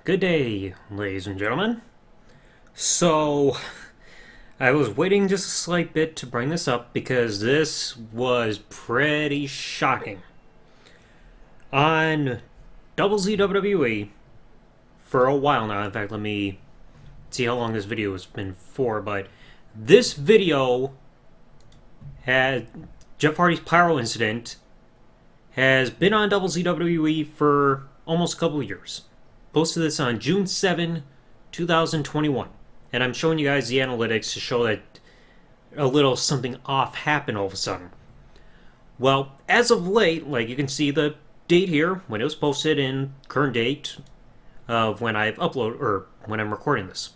Good day, ladies and gentlemen. So, I was waiting just a slight bit to bring this up because this was pretty shocking. On DoubleZWWE, for a while now, in fact, let me see how long this video has been for, but this video had Jeff Hardy's Pyro incident has been on DoubleZWWE for almost a couple of years. Posted this on June 7, 2021. And I'm showing you guys the analytics to show that a little something off happened all of a sudden. Well, as of late, like you can see the date here, when it was posted and current date of when I've uploaded, or when I'm recording this.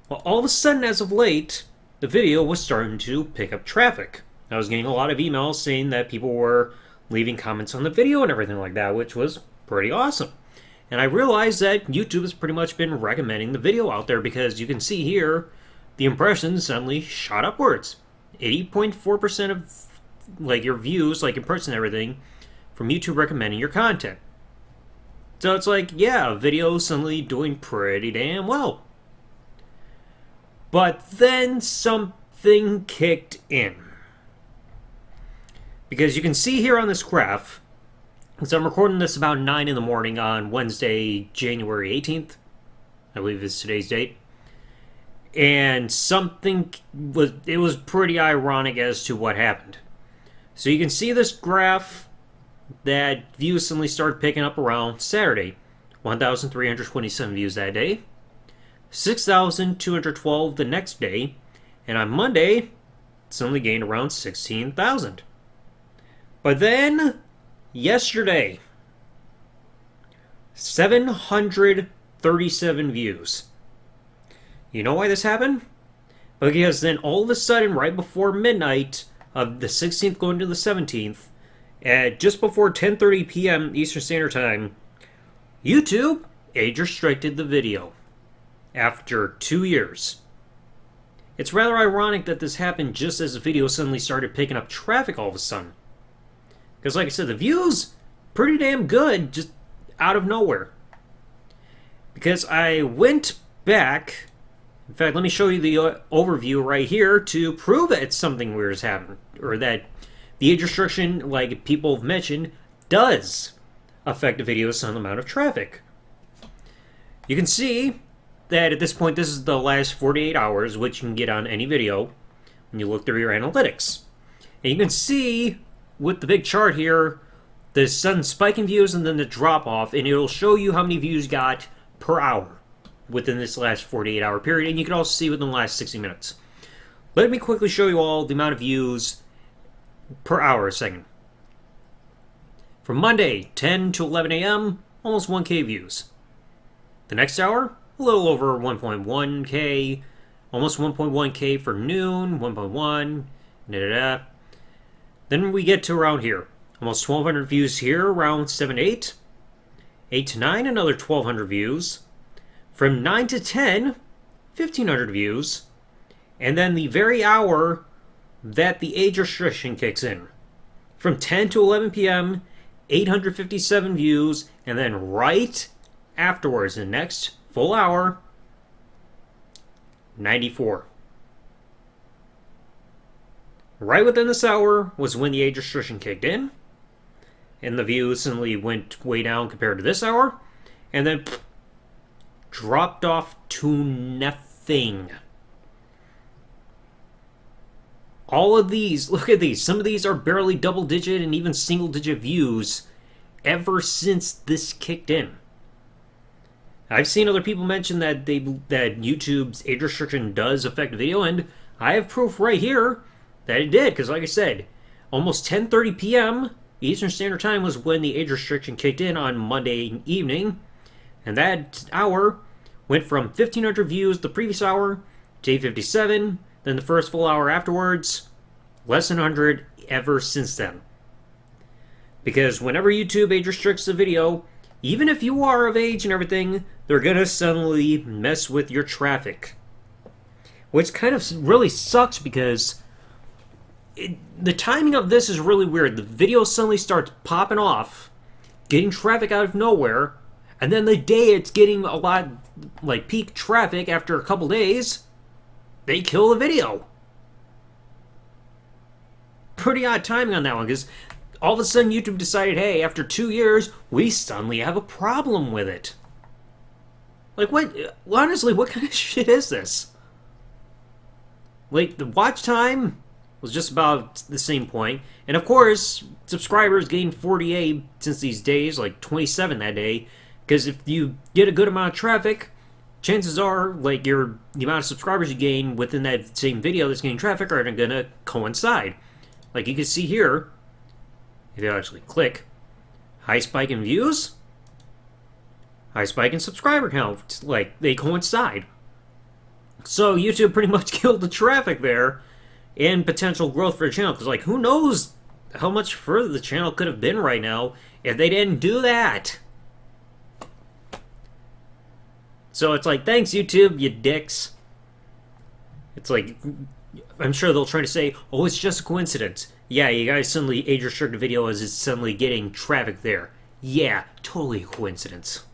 Well, all of a sudden, as of late, the video was starting to pick up traffic. I was getting a lot of emails saying that people were leaving comments on the video and everything like that, which was pretty awesome. And I realized that YouTube has pretty much been recommending the video out there because you can see here the impressions suddenly shot upwards. 80.4% of like your views, like impressions and everything, from YouTube recommending your content. So it's like, yeah, video suddenly doing pretty damn well. But then something kicked in. Because you can see here on this graph, so I'm recording this about 9 in the morning on Wednesday, January 18th. I believe is today's date. And it was pretty ironic as to what happened. So you can see this graph that views suddenly started picking up around Saturday. 1,327 views that day. 6,212 the next day. And on Monday, it suddenly gained around 16,000. But then yesterday, 737 views. You know why this happened? Because then all of a sudden, right before midnight of the 16th going to the 17th, at just before 10:30 p.m. Eastern Standard Time, YouTube age restricted the video after 2 years. It's rather ironic that this happened just as the video suddenly started picking up traffic all of a sudden. Because like I said, the views, pretty damn good, just out of nowhere. Because I went back, in fact, let me show you the overview right here to prove that something weird has happened. Or that the age restriction, like people have mentioned, does affect a video's amount of traffic. You can see that at this point, this is the last 48 hours, which you can get on any video when you look through your analytics. And you can see with the big chart here, the sudden spike in views and then the drop off, and it'll show you how many views you got per hour within this last 48-hour period, and you can also see within the last 60 minutes. Let me quickly show you all the amount of views per hour a second. From Monday, 10 to 11 a.m., almost 1K views. The next hour, a little over 1.1K, almost 1.1K for noon, 1.1, da-da-da. Then we get to around here. Almost 1,200 views here, around 7 to 8. 8 to 9, another 1,200 views. From 9 to 10, 1,500 views. And then the very hour that the age restriction kicks in. From 10 to 11 p.m., 857 views. And then right afterwards, the next full hour, 94. Right within this hour was when the age restriction kicked in, and the views suddenly went way down compared to this hour, and then dropped off to nothing. All of these, look at these, some of these are barely double-digit and even single-digit views ever since this kicked in. I've seen other people mention that that YouTube's age restriction does affect video, and I have proof right here that it did, because like I said, almost 10:30 p.m. Eastern Standard Time was when the age restriction kicked in on Monday evening, and that hour went from 1,500 views the previous hour to 857, then the first full hour afterwards, less than 100 ever since then. Because whenever YouTube age restricts the video, even if you are of age and everything, they're gonna suddenly mess with your traffic. Which kind of really sucks because the timing of this is really weird. The video suddenly starts popping off, getting traffic out of nowhere, And then the day it's getting a lot, like, peak traffic after a couple days, they kill the video. Pretty odd timing on that one, because all of a sudden YouTube decided, hey, after 2 years, we suddenly have a problem with it. Like, what? Honestly, what kind of shit is this? Like, the watch time was just about the same point. And of course, subscribers gained 48 since these days, like 27 that day. Because if you get a good amount of traffic, chances are, like, the amount of subscribers you gain within that same video that's getting traffic are going to coincide. Like you can see here, if you actually click, high spike in views, high spike in subscriber count. Like, they coincide. So YouTube pretty much killed the traffic there and potential growth for the channel. Because, like, who knows how much further the channel could have been right now if they didn't do that. So it's like, thanks YouTube, you dicks. It's like, I'm sure they'll try to say, oh, it's just a coincidence. Yeah, you guys suddenly age restricted the video as it's suddenly getting traffic there. Yeah, totally a coincidence.